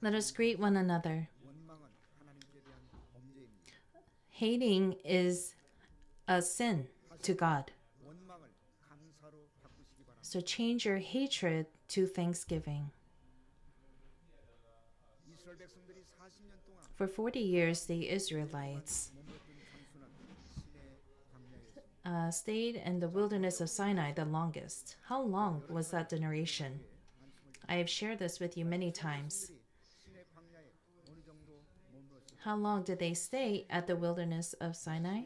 Let us greet one another. Hating is a sin to God. So change your hatred to thanksgiving. For 40 years, the Israelites stayed in the wilderness of Sinai the longest. How long was that duration? I have shared this with you many times. How long did they stay at the wilderness of Sinai?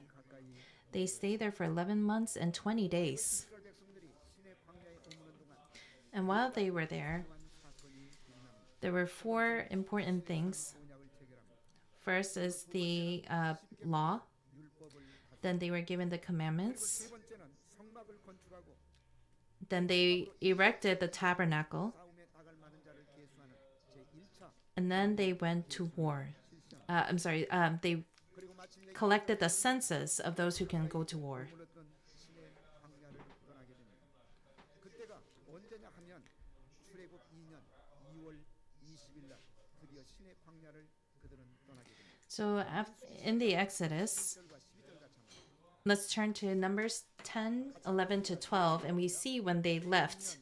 They stayed there for 11 months and 20 days. And while they were there were four important things. First is the law. Then they were given the commandments. Then they erected the tabernacle. And then they went to war. They collected the census of those who can go to war. So in the Exodus, let's turn to Numbers 10, 11 to 12, and we see when they left.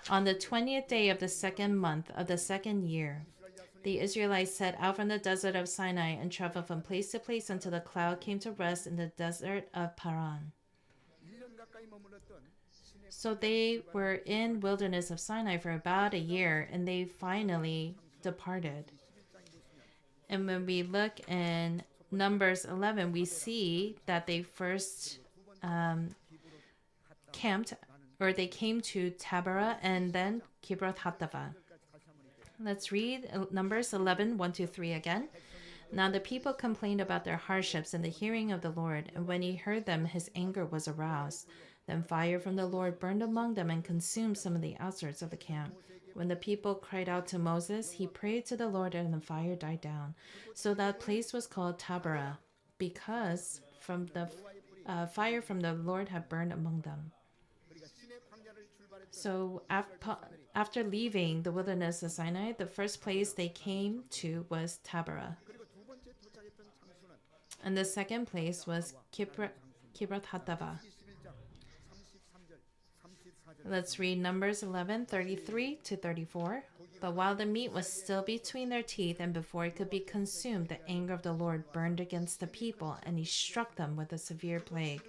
On the 20th day of the second month of the second year, the Israelites set out from the desert of Sinai and traveled from place to place until the cloud came to rest in the desert of Paran. So they were in wilderness of Sinai for about a year, and they finally departed. And when we look in Numbers 11, we see that they first camped, or they came to Taberah and then Kibroth Hattaavah. Let's read Numbers 11, 1 to 3 again. Now the people complained about their hardships in the hearing of the Lord, and when he heard them, his anger was aroused. Then fire from the Lord burned among them and consumed some of the outskirts of the camp. When the people cried out to Moses, he prayed to the Lord, and the fire died down. So that place was called Taberah, because from the fire from the Lord had burned among them. So after leaving the wilderness of Sinai, the first place they came to was Taberah. And the second place was Kibroth Hattaavah. Let's read Numbers 11, 33 to 34. But while the meat was still between their teeth and before it could be consumed, the anger of the Lord burned against the people, and he struck them with a severe plague.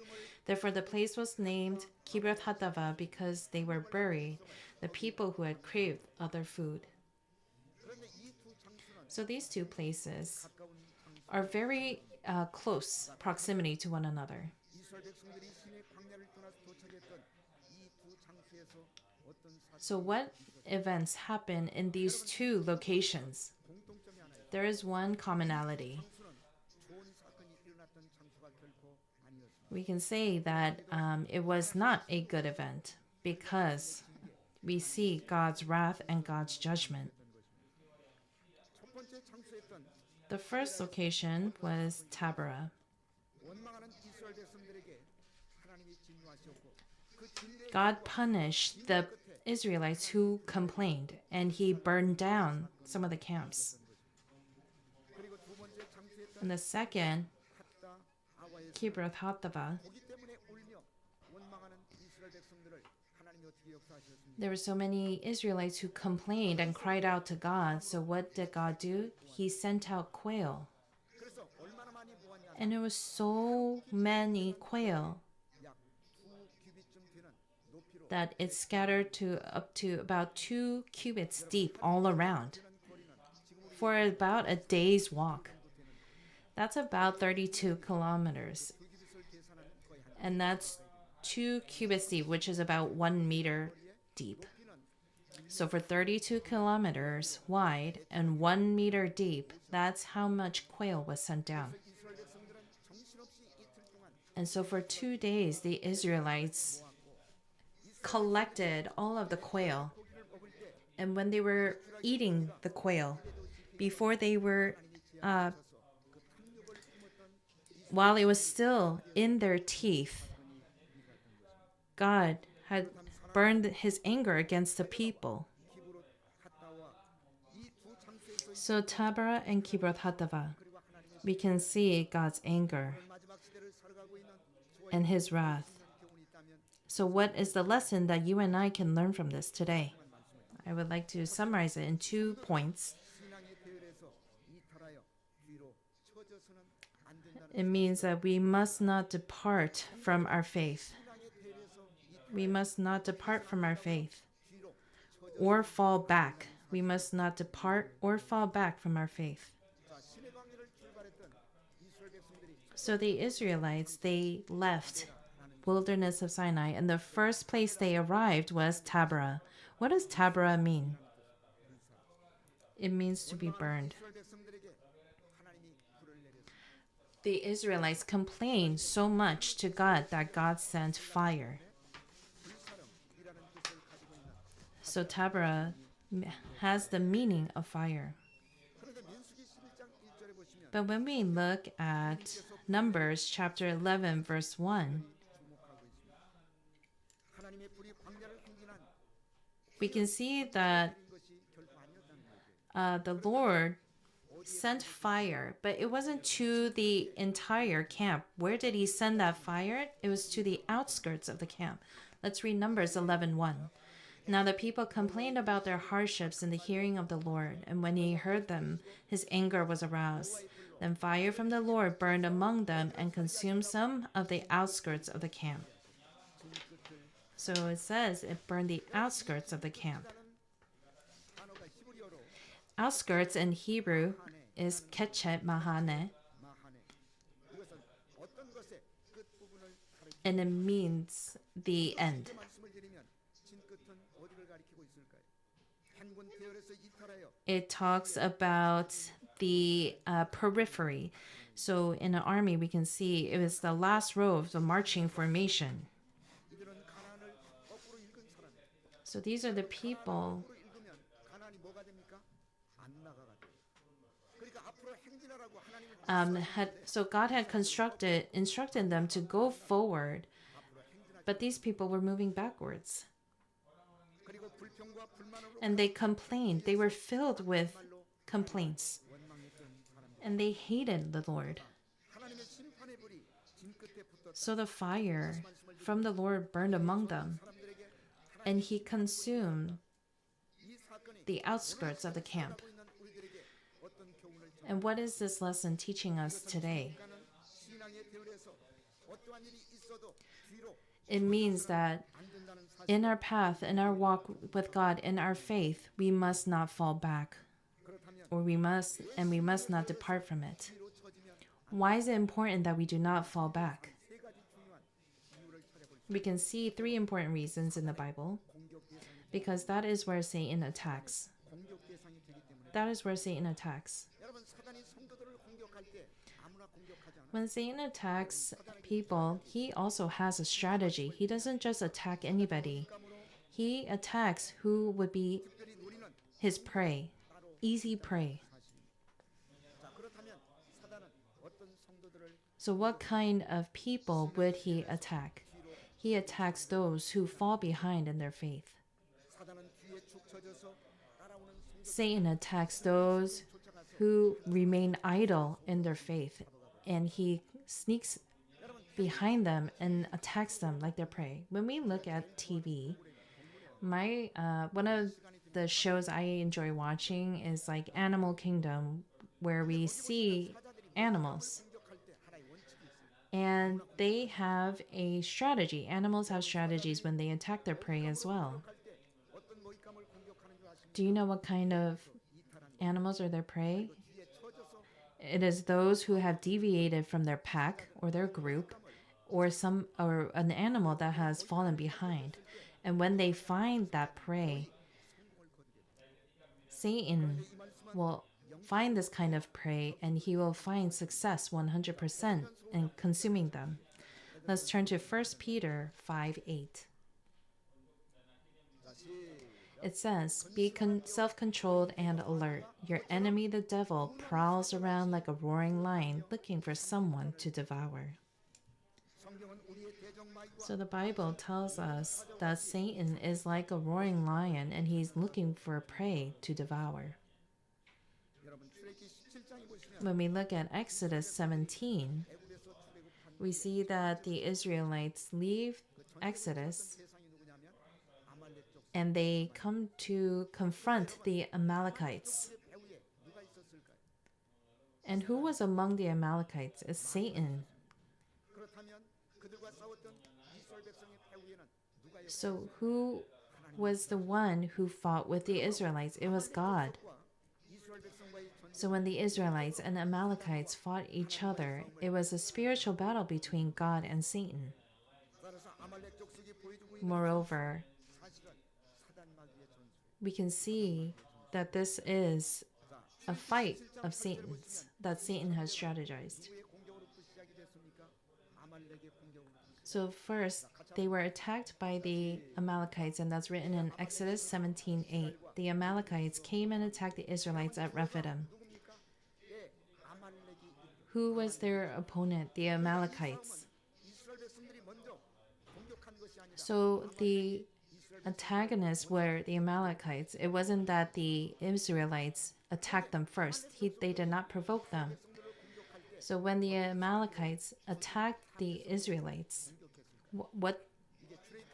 Therefore the place was named Kibroth Hattaavah, because they were buried, the people who had craved other food. So these two places are very close proximity to one another. So what events happen in these two locations? There is one commonality. We can say that it was not a good event, because we see God's wrath and God's judgment. The first location was Taberah. God punished the Israelites who complained, and he burned down some of the camps. And the second, Kibroth Hattaavah, there were so many Israelites who complained and cried out to God. So what did God do? He sent out quail. And there was so many quail that it scattered to up to about 2 cubits deep all around for about a day's walk. That's about 32 kilometers. And that's 2 cubits deep, which is about 1 meter deep. So for 32 kilometers wide and 1 meter deep, that's how much quail was sent down. And so for 2 days, the Israelites collected all of the quail. And when they were eating the quail, before they were, while it was still in their teeth, God had burned his anger against the people. So Taberah and Kibroth Hattaavah, we can see God's anger and his wrath. So what is the lesson that you and I can learn from this today? I would like to summarize it in 2 points. It means that we must not depart from our faith. We must not depart from our faith or fall back. We must not depart or fall back from our faith. So the Israelites, they left wilderness of Sinai, and the first place they arrived was Taberah. What does Taberah mean? It means to be burned. The Israelites complained so much to God that God sent fire. So Taberah has the meaning of fire. But when we look at Numbers chapter 11, verse 1, we can see that the Lord sent fire, but it wasn't to the entire camp. Where did he send that fire? It was to the outskirts of the camp. Let's read Numbers 11:1. Now the people complained about their hardships in the hearing of the Lord, and when he heard them, his anger was aroused. Then fire from the Lord burned among them and consumed some of the outskirts of the camp. So it says it burned the outskirts of the camp. Outskirts in Hebrew is kechet mahane, and it means the end. It talks about the periphery. So in an army, we can see it was the last row of the marching formation. So these are the people. So God had instructed them to go forward, but these people were moving backwards. And they complained. They were filled with complaints. And they hated the Lord. So the fire from the Lord burned among them, and he consumed the outskirts of the camp. And what is this lesson teaching us today? It means that in our path, in our walk with God, in our faith, we must not fall back, or we must not depart from it. Why is it important that we do not fall back? We can see 3 important reasons in the Bible, because that is where Satan attacks. That is where Satan attacks. When Satan attacks people, he also has a strategy. He doesn't just attack anybody. He attacks who would be his prey, easy prey. So what kind of people would he attack? He attacks those who fall behind in their faith. Satan attacks those who remain idle in their faith, and he sneaks behind them and attacks them like their prey. When we look at TV, one of the shows I enjoy watching is like Animal Kingdom, where we see animals. And they have a strategy. Animals have strategies when they attack their prey as well. Do you know what kind of animals are their prey? It is those who have deviated from their pack or their group, or an animal that has fallen behind. And when they find that prey, Satan will find this kind of prey, and he will find success 100% in consuming them. Let's turn to 1 Peter 5:8. It says, "Be self-controlled and alert. Your enemy, the devil, prowls around like a roaring lion looking for someone to devour." So the Bible tells us that Satan is like a roaring lion, and he's looking for prey to devour. When we look at Exodus 17, we see that the Israelites leave Exodus and they come to confront the Amalekites. And who was among the Amalekites? It's Satan. So who was the one who fought with the Israelites? It was God. So when the Israelites and Amalekites fought each other, it was a spiritual battle between God and Satan. Moreover, we can see that this is a fight of Satan's, that Satan has strategized. So first, they were attacked by the Amalekites, and that's written in Exodus 17:8. The Amalekites came and attacked the Israelites at Rephidim. Who was their opponent? The Amalekites. So the antagonists were the Amalekites. It wasn't that the Israelites attacked them first. They did not provoke them. So when the Amalekites attacked the Israelites,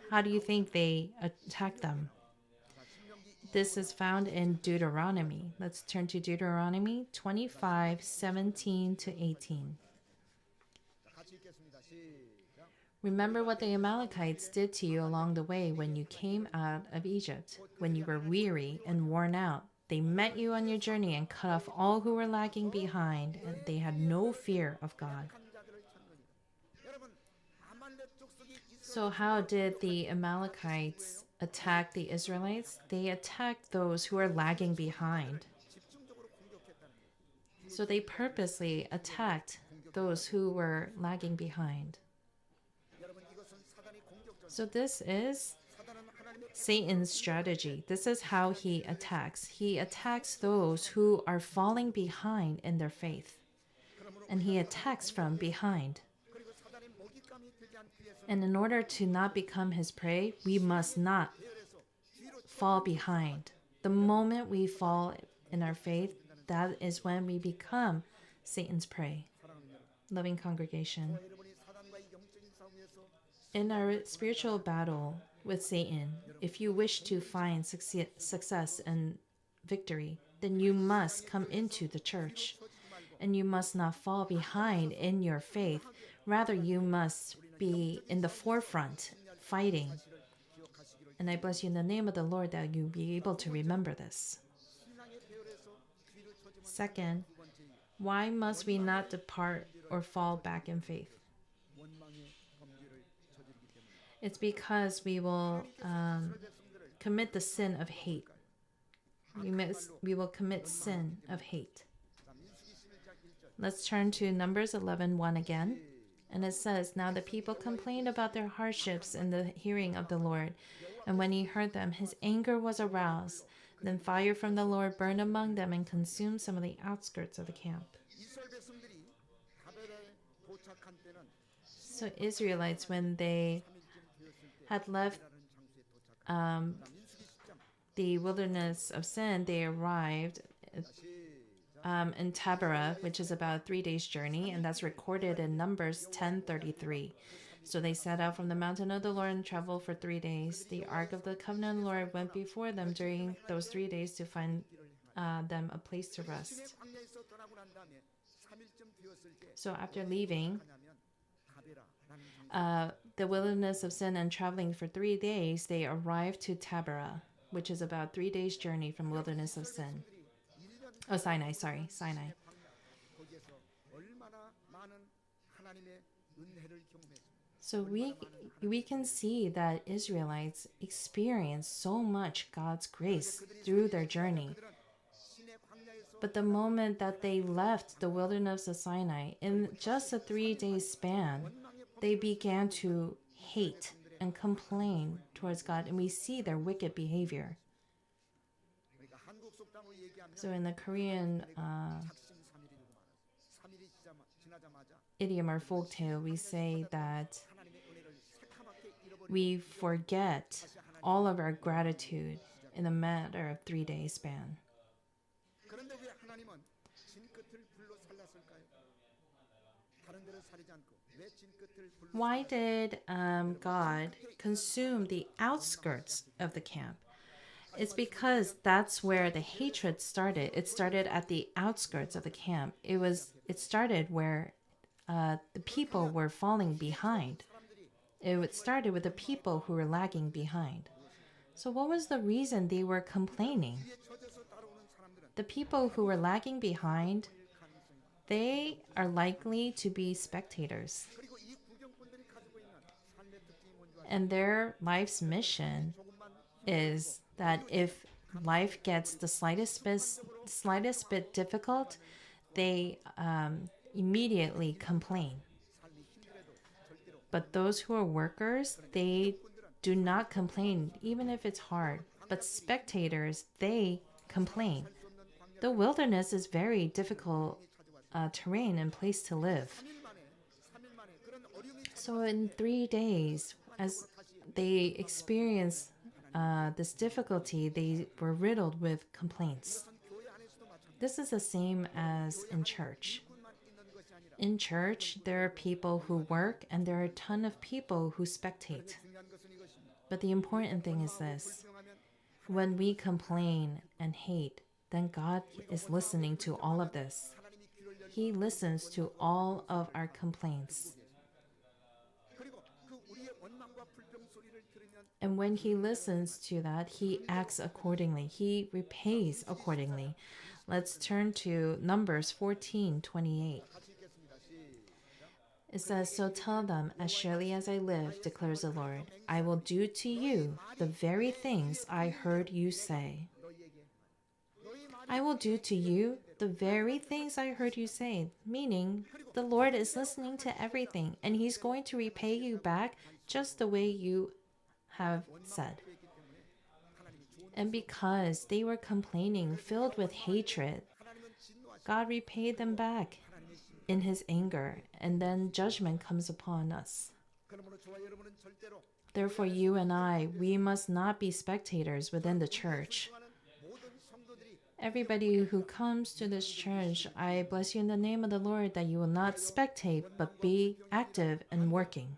how do you think they attacked them? This is found in Deuteronomy. Let's turn to Deuteronomy 25:17-18. Remember what the Amalekites did to you along the way when you came out of Egypt, when you were weary and worn out. They met you on your journey and cut off all who were lagging behind, and they had no fear of God. So how did the Amalekites attack the Israelites? They attacked those who are lagging behind. So they purposely attacked those who were lagging behind. So this is Satan's strategy. This is how he attacks. He attacks those who are falling behind in their faith. And he attacks from behind. And in order to not become his prey, we must not fall behind. The moment we fall in our faith, that is when we become Satan's prey. Loving congregation. In our spiritual battle with Satan, if you wish to find success and victory, then you must come into the church. And you must not fall behind in your faith. Rather, you must be in the forefront, fighting. And I bless you in the name of the Lord that you be able to remember this. Second, why must we not depart or fall back in faith? It's because we will commit the sin of hate. We will commit sin of hate. Let's turn to Numbers 11:1 again. And it says, Now the people complained about their hardships in the hearing of the Lord. And when he heard them, his anger was aroused. Then fire from the Lord burned among them and consumed some of the outskirts of the camp. So Israelites, when they had left the wilderness of sin, they arrived in Taberah, which is about a 3 days journey, and that's recorded in Numbers 10:33. So they set out from the mountain of the Lord and traveled for 3 days. The ark of the covenant of the Lord went before them during those 3 days to find them a place to rest. So after leaving the wilderness of sin and traveling for 3 days, they arrived to Taberah, which is about 3 days journey from wilderness of sin. Oh, Sinai. So we can see that Israelites experienced so much God's grace through their journey. But the moment that they left the wilderness of Sinai, in just a 3-day span, they began to hate and complain towards God, and we see their wicked behavior. So in the Korean idiom or folktale, we say that we forget all of our gratitude in a matter of 3-day span. Why did God consume the outskirts of the camp? It's because that's where the hatred started. It started at the outskirts of the camp. It started where the people were falling behind. It started with the people who were lagging behind. So what was the reason they were complaining? The people who were lagging behind, they are likely to be spectators. And their life's mission is that if life gets the slightest bit difficult, they immediately complain. But those who are workers, they do not complain, even if it's hard. But spectators, they complain. The wilderness is very difficult terrain and place to live. So in 3 days, as they experienced this difficulty, they were riddled with complaints. This is the same as in church. In church, there are people who work and there are a ton of people who spectate. But the important thing is this. When we complain and hate, then God is listening to all of this. He listens to all of our complaints. And when he listens to that, he acts accordingly. He repays accordingly. Let's turn to Numbers 14:28. It says, "So tell them, as surely as I live, declares the Lord, I will do to you the very things I heard you say." I will do to you the very things I heard you say, meaning the Lord is listening to everything and he's going to repay you back just the way you have said. And because they were complaining, filled with hatred, God repaid them back in his anger, and then judgment comes upon us. Therefore, you and I, we must not be spectators within the church. Everybody who comes to this church, I bless you in the name of the Lord that you will not spectate, but be active and working.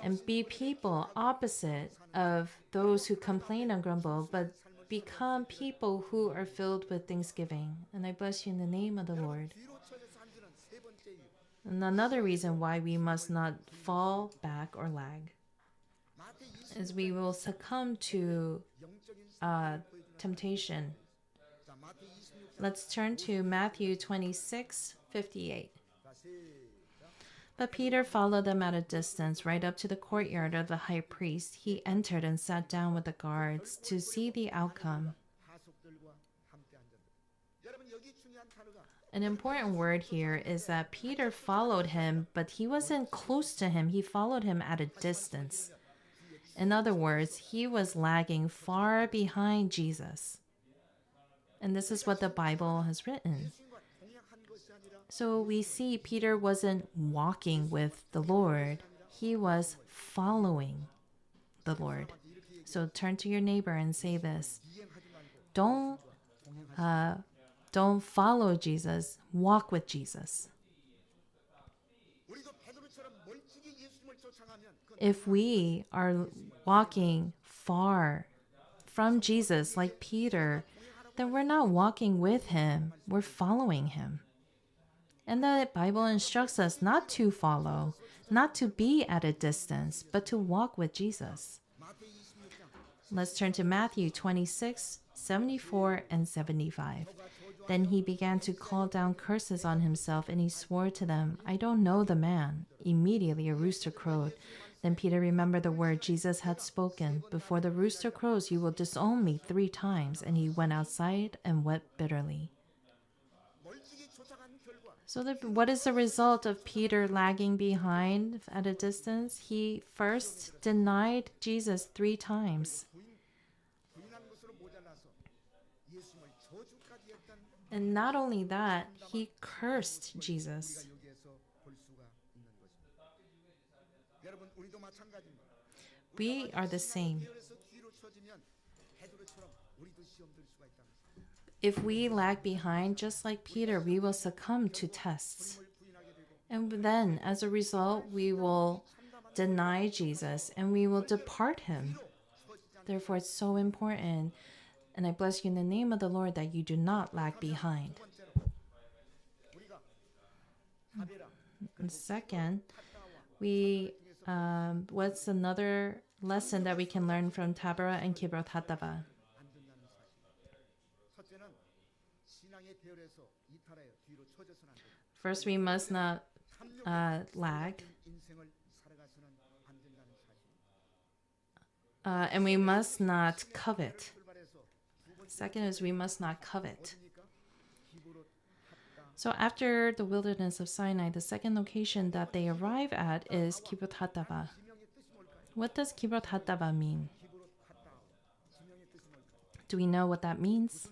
And be people opposite of those who complain and grumble, but become people who are filled with thanksgiving. And I bless you in the name of the Lord. And another reason why we must not fall back or lag is we will succumb to temptation. Let's turn to Matthew 26:58. But Peter followed them at a distance, right up to the courtyard of the high priest. He entered and sat down with the guards to see the outcome. An important word here is that Peter followed him, but he wasn't close to him. He followed him at a distance. In other words, he was lagging far behind Jesus. And this is what the Bible has written. So we see Peter wasn't walking with the Lord. He was following the Lord. So turn to your neighbor and say this. Don't follow Jesus. Walk with Jesus. If we are walking far from Jesus like Peter, then we're not walking with him. We're following him. And the Bible instructs us not to follow, not to be at a distance, but to walk with Jesus. Let's turn to Matthew 26:74 and 75. Then he began to call down curses on himself, and he swore to them, I don't know the man. Immediately a rooster crowed. Then Peter remembered the word Jesus had spoken, before the rooster crows, you will disown me 3 times. And he went outside and wept bitterly. So what is the result of Peter lagging behind at a distance? He first denied Jesus 3 times. And not only that, he cursed Jesus. We are the same. If we lag behind, just like Peter, we will succumb to tests. And then, as a result, we will deny Jesus and we will depart him. Therefore, it's so important. And I bless you in the name of the Lord that you do not lag behind. And second, what's another lesson that we can learn from Taberah and Kibroth Hattaavah? First, we must not lag. And we must not covet. Second is we must not covet. So after the wilderness of Sinai, the second location that they arrive at is Kibroth Hattaavah. What does Kibroth Hattaavah mean? Do we know what that means?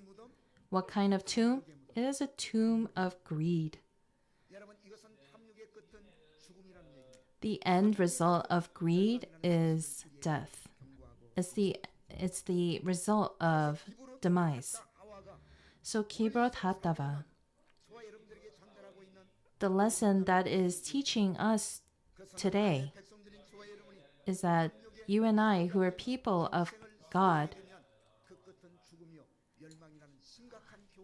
What kind of tomb? It is a tomb of greed. The end result of greed is death. It's the result of demise. So Kibroth Hattaavah, the lesson that is teaching us today is that you and I, who are people of God,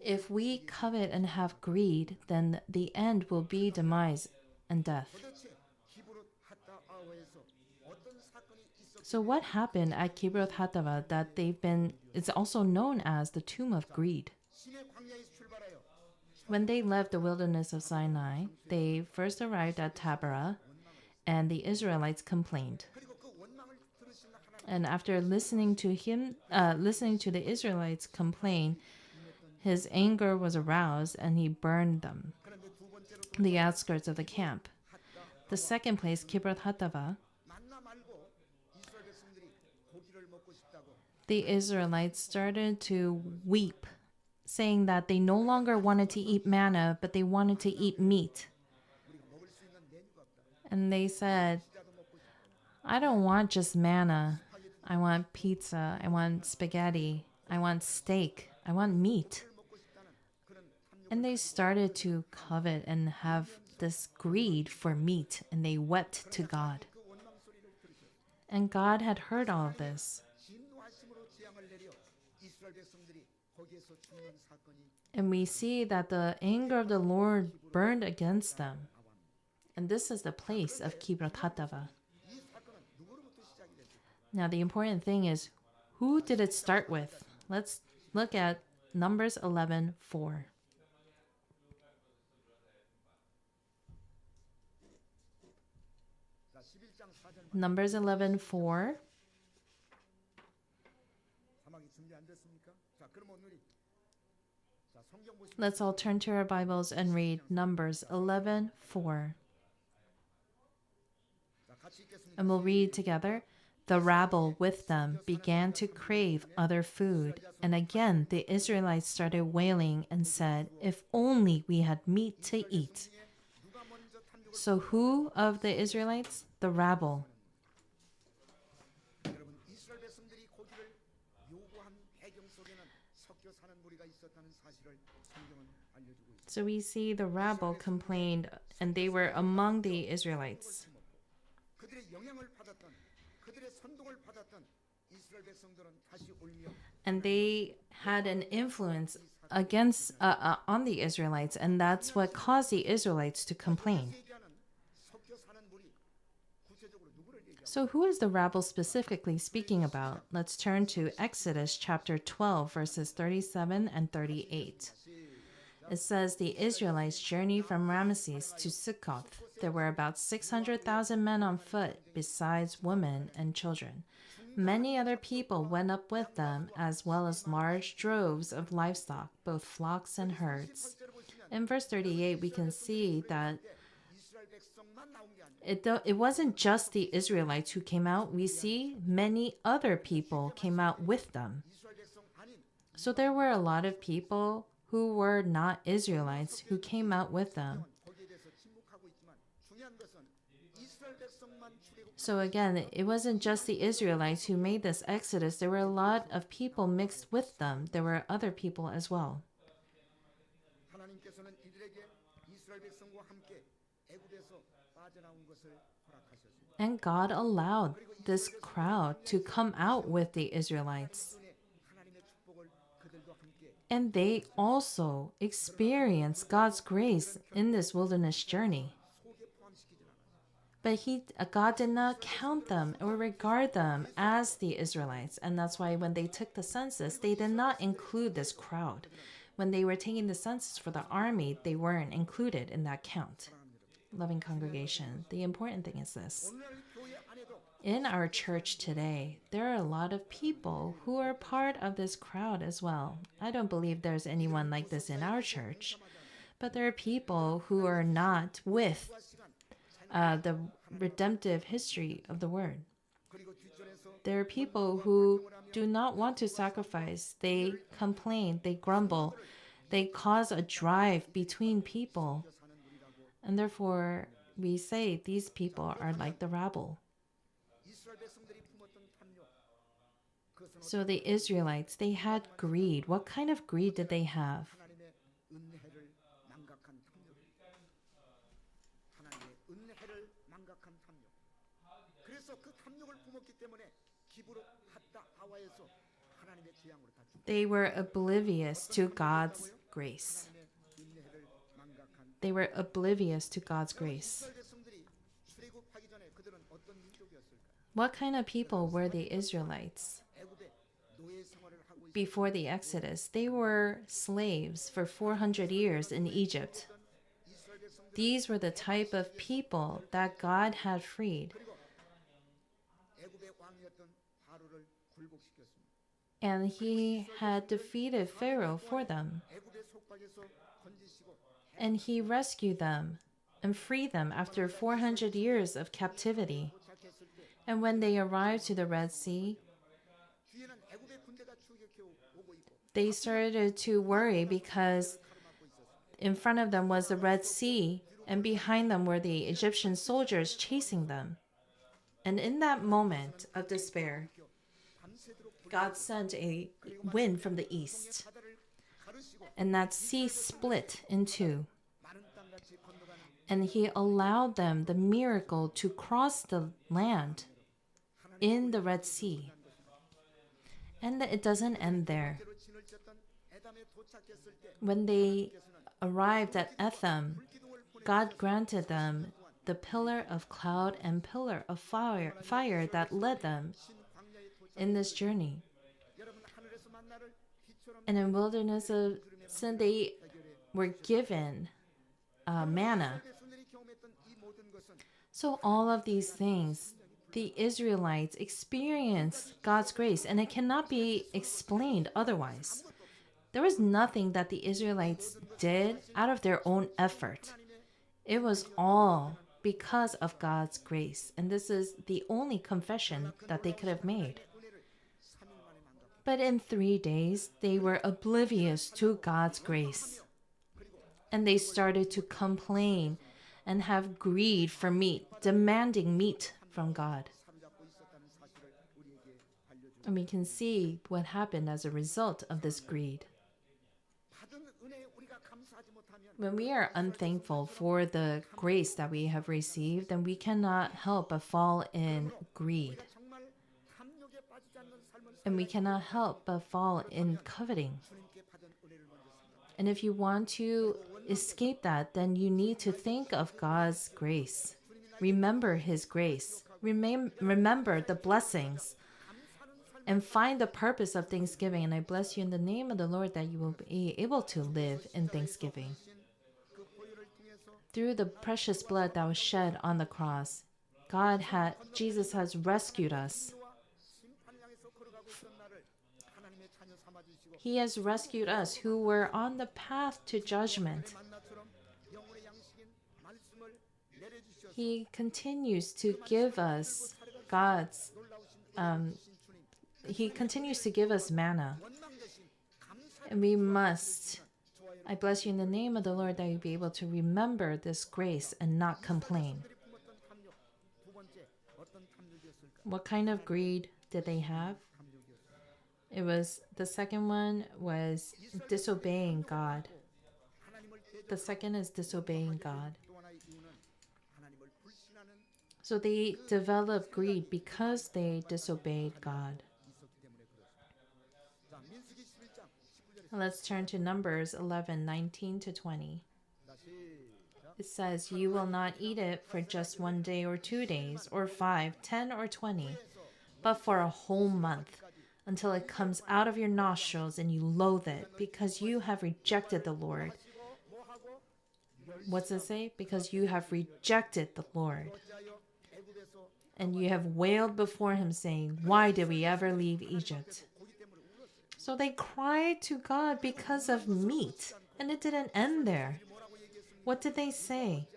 if we covet and have greed, then the end will be demise and death. So what happened at Kibroth Hattaavah that it's also known as the tomb of greed? When they left the wilderness of Sinai, they first arrived at Taberah, and the Israelites complained. And after listening to the Israelites complain, his anger was aroused, and he burned them, the outskirts of the camp. The second place, Kibroth Hattaavah, the Israelites started to weep, saying that they no longer wanted to eat manna, but they wanted to eat meat. And they said, I don't want just manna. I want pizza. I want spaghetti. I want steak. I want meat. And they started to covet and have this greed for meat, and they wept to God. And God had heard all of this. And we see that the anger of the Lord burned against them. And this is the place of Kibroth Hattaavah. Now, the important thing is, who did it start with? Let's look at Numbers 11:4. Numbers 11:4. Let's all turn to our Bibles and read Numbers 11:4. And we'll read together. The rabble with them began to crave other food. And again, the Israelites started wailing and said, if only we had meat to eat. So who of the Israelites? The rabble. So we see the rabble complained, and they were among the Israelites. And they had an influence against on the Israelites, and that's what caused the Israelites to complain. So who is the rabble specifically speaking about? Let's turn to Exodus chapter 12, verses 37 and 38. It says, the Israelites journeyed from Ramesses to Succoth. There were about 600,000 men on foot, besides women and children. Many other people went up with them, as well as large droves of livestock, both flocks and herds. In verse 38, we can see that it wasn't just the Israelites who came out. We see many other people came out with them. So there were a lot of people who were not Israelites who came out with them. So again, it wasn't just the Israelites who made this exodus. There were a lot of people mixed with them. There were other people as well. And God allowed this crowd to come out with the Israelites. And they also experienced God's grace in this wilderness journey. But God did not count them or regard them as the Israelites. And that's why when they took the census, they did not include this crowd. When they were taking the census for the army, they weren't included in that count. Loving congregation, the important thing is this. In our church today, there are a lot of people who are part of this crowd as well. I don't believe there's anyone like this in our church. But there are people who are not with the redemptive history of the word. There are people who do not want to sacrifice. They complain, they grumble, they cause a drive between people. And therefore, we say these people are like the rabble. So the Israelites, they had greed. What kind of greed did they have? They were oblivious to God's grace. They were oblivious to God's grace. What kind of people were the Israelites? Before the Exodus, they were slaves for 400 years in Egypt. These were the type of people that God had freed. And he had defeated Pharaoh for them. And he rescued them and freed them after 400 years of captivity. And when they arrived to the Red Sea, they started to worry because in front of them was the Red Sea, and behind them were the Egyptian soldiers chasing them. And in that moment of despair, God sent a wind from the east, and that sea split in two. And he allowed them the miracle to cross the land in the Red Sea. And it doesn't end there. When they arrived at Etham, God granted them the pillar of cloud and pillar of fire that led them in this journey. And in wilderness of sin, they were given manna. So all of these things, the Israelites experienced God's grace, and it cannot be explained otherwise. There was nothing that the Israelites did out of their own effort. It was all because of God's grace, and this is the only confession that they could have made. But in 3 days, they were oblivious to God's grace, and they started to complain and have greed for meat, demanding meat from God. And we can see what happened as a result of this greed. When we are unthankful for the grace that we have received, then we cannot help but fall in greed. And we cannot help but fall in coveting. And if you want to escape that, then you need to think of God's grace. Remember His grace. Remember the blessings. And find the purpose of thanksgiving. And I bless you in the name of the Lord that you will be able to live in thanksgiving. Through the precious blood that was shed on the cross, Jesus has rescued us. He has rescued us who were on the path to judgment. He continues to give us He continues to give us manna. And we must, I bless you in the name of the Lord, that you be able to remember this grace and not complain. What kind of greed did they have? The second one was disobeying God. The second is disobeying God. So they developed greed because they disobeyed God. Let's turn to Numbers 11:19-20. It says, "You will not eat it for just 1 day or 2 days, or 5, 10, or 20, but for a whole month, until it comes out of your nostrils and you loathe it, because you have rejected the Lord." What's it say? Because you have rejected the Lord. And you have wailed before him, saying, "Why did we ever leave Egypt?" So they cried to God because of meat. And it didn't end there. What did they say?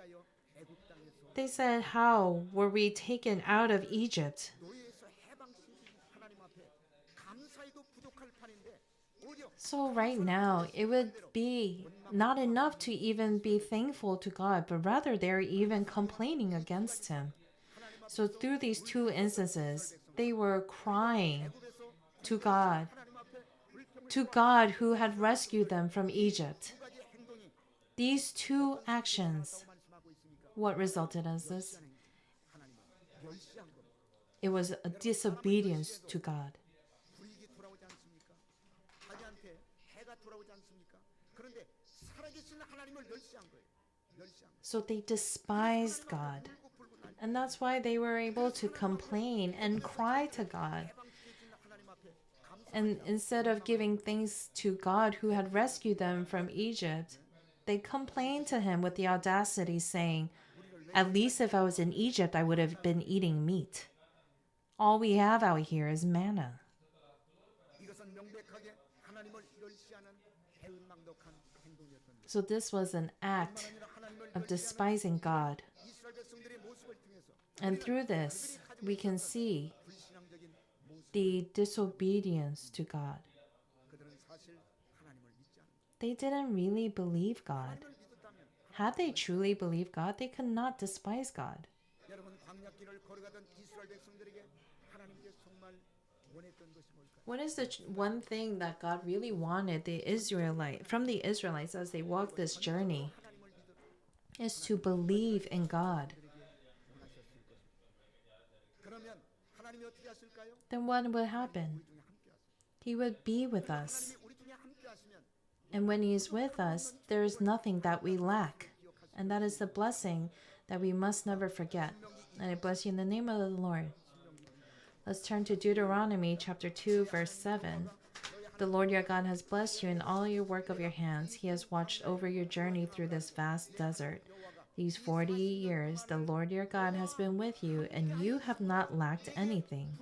They said, "How were we taken out of Egypt?" So right now, it would be not enough to even be thankful to God, but rather they're even complaining against him. So through these two instances, they were crying to God who had rescued them from Egypt. These two actions, what resulted as this? It was a disobedience to God. So they despised God. And that's why they were able to complain and cry to God. And instead of giving thanks to God who had rescued them from Egypt, they complained to him with the audacity, saying, "At least if I was in Egypt, I would have been eating meat. All we have out here is manna." So this was an act of despising God. And through this, we can see the disobedience to God. They didn't really believe God. Had they truly believed God, they could not despise God. What is the one thing that God really wanted from the Israelites as they walked this journey? Is to believe in God. Then what would happen? He would be with us. And when he is with us, there is nothing that we lack. And that is the blessing that we must never forget. And I bless you in the name of the Lord. Let's turn to Deuteronomy chapter 2, verse 7. "The Lord your God has blessed you in all your work of your hands. He has watched over your journey through this vast desert. These 40 years, the Lord your God has been with you, and you have not lacked anything."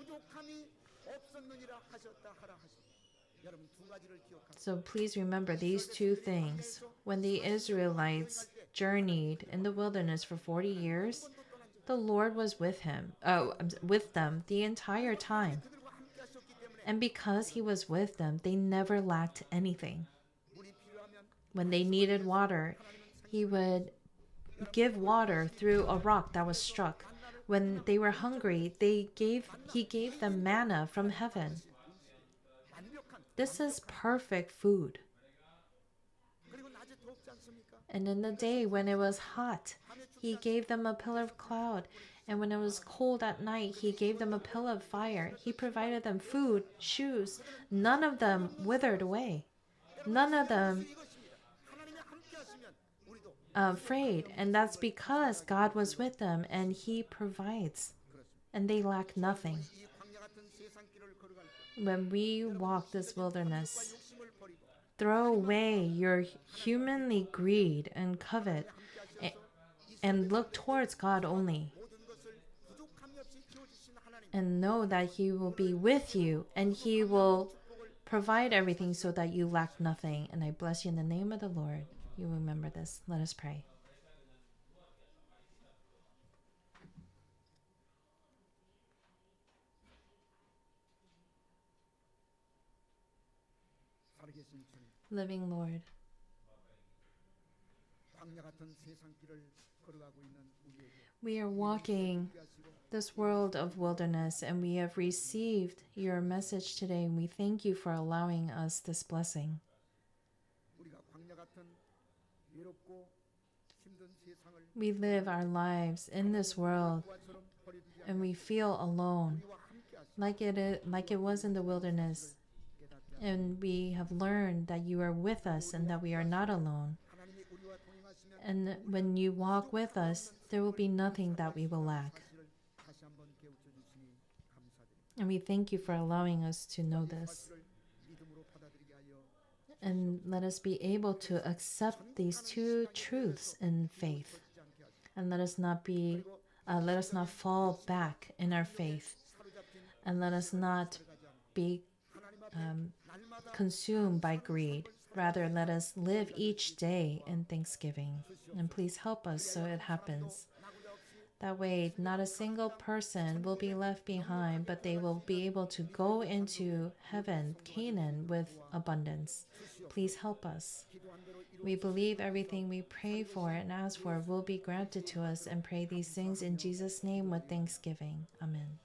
So please remember these two things. When the Israelites journeyed in the wilderness for 40 years, the Lord was with them the entire time. And because he was with them, they never lacked anything. When they needed water, he would give water through a rock that was struck. When they were hungry, he gave them manna from heaven. This is perfect food. And in the day when it was hot, he gave them a pillar of cloud. And when it was cold at night, he gave them a pillar of fire. He provided them food, shoes. None of them withered away. None of them afraid. And that's because God was with them and he provides. And they lack nothing. When we walk this wilderness, throw away your humanly greed and covet and look towards God only. And know that he will be with you and he will provide everything so that you lack nothing. And I bless you in the name of the Lord. You remember this. Let us pray. Living Lord, we are walking this world of wilderness and we have received your message today, and we thank you for allowing us this blessing. We live our lives in this world and we feel alone, like it was in the wilderness. And we have learned that you are with us and that we are not alone. And when you walk with us, there will be nothing that we will lack. And we thank you for allowing us to know this. And let us be able to accept these two truths in faith. And let us not fall back in our faith. And let us not be consumed by greed. Rather, let us live each day in thanksgiving. And please help us so it happens. That way, not a single person will be left behind, but they will be able to go into heaven, Canaan, with abundance. Please help us. We believe everything we pray for and ask for will be granted to us, and pray these things in Jesus' name with thanksgiving. Amen.